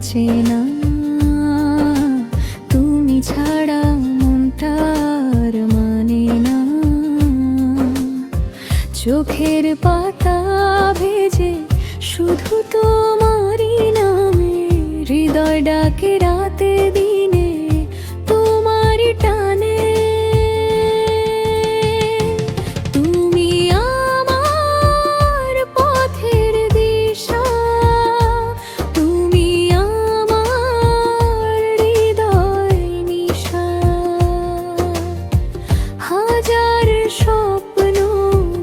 বাঁচে না, তুমি ছাড়া মনটার মানে না। চোখের পাতা ভেজে শুধু তোমারই নামে, হৃদয় ডাকে রাতে দিনে তোমারই টানে। তুমি আমার পথের দিশা, তুমি আমার হৃদয় নিশা। হাজার স্বপ্ন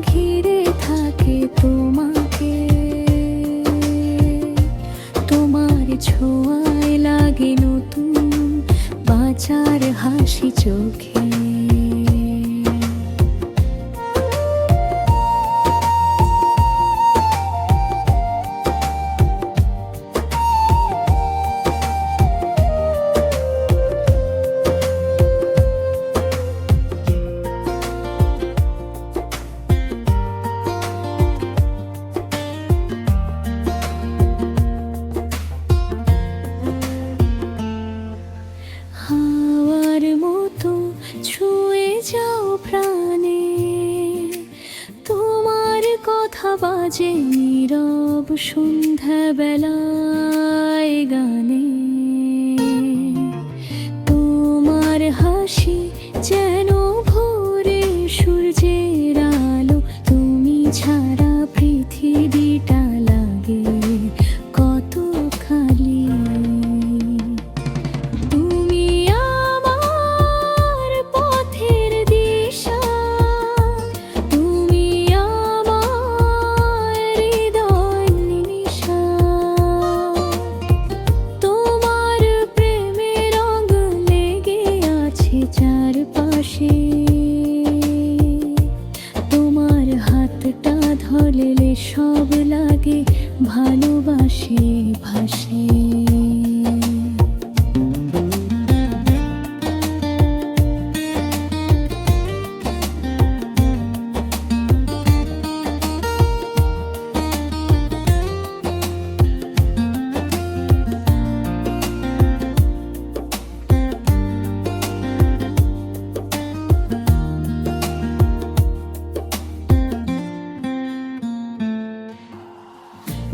ঘিরে থাকে তোমাকে, তোমার ছোঁয়ায় লাগে নতুন বাঁচার হাসি চোখে। হাওয়ার মতো ছুঁয়ে যাও প্রাণে, তোমার কথা বাজে নীরব সন্ধ্যাবেলায় গানে। তোমার হাসি যেন ভোরে সূর্যের আলো, তুমি ছাড়া পৃথিবীটা লাগে কত খালি। চারপাশে তোমার হাতটা ধরলে সব লাগে ভালোবাসে ভাসে।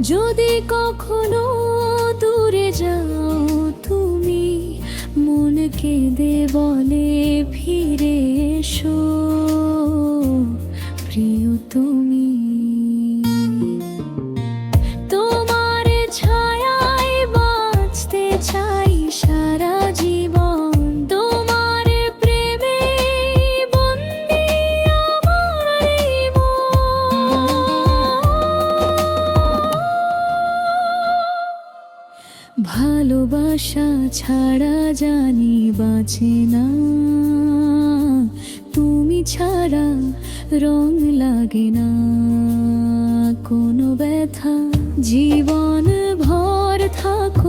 যদি কখনো দূরে যাও তুমি, মন কেঁদে বলে ফিরে এসো প্রিয় তুমি। তোমার ছায়ায় বাঁচতে চাই সারা জীবন, তোমার প্রেমে বন্দি আমার মন। ভালোবাসা ছাড়া জানি বাঁচে না, তুমি ছাড়া রং লাগে না কোনো ব্যথা। জীবন ভর থাকো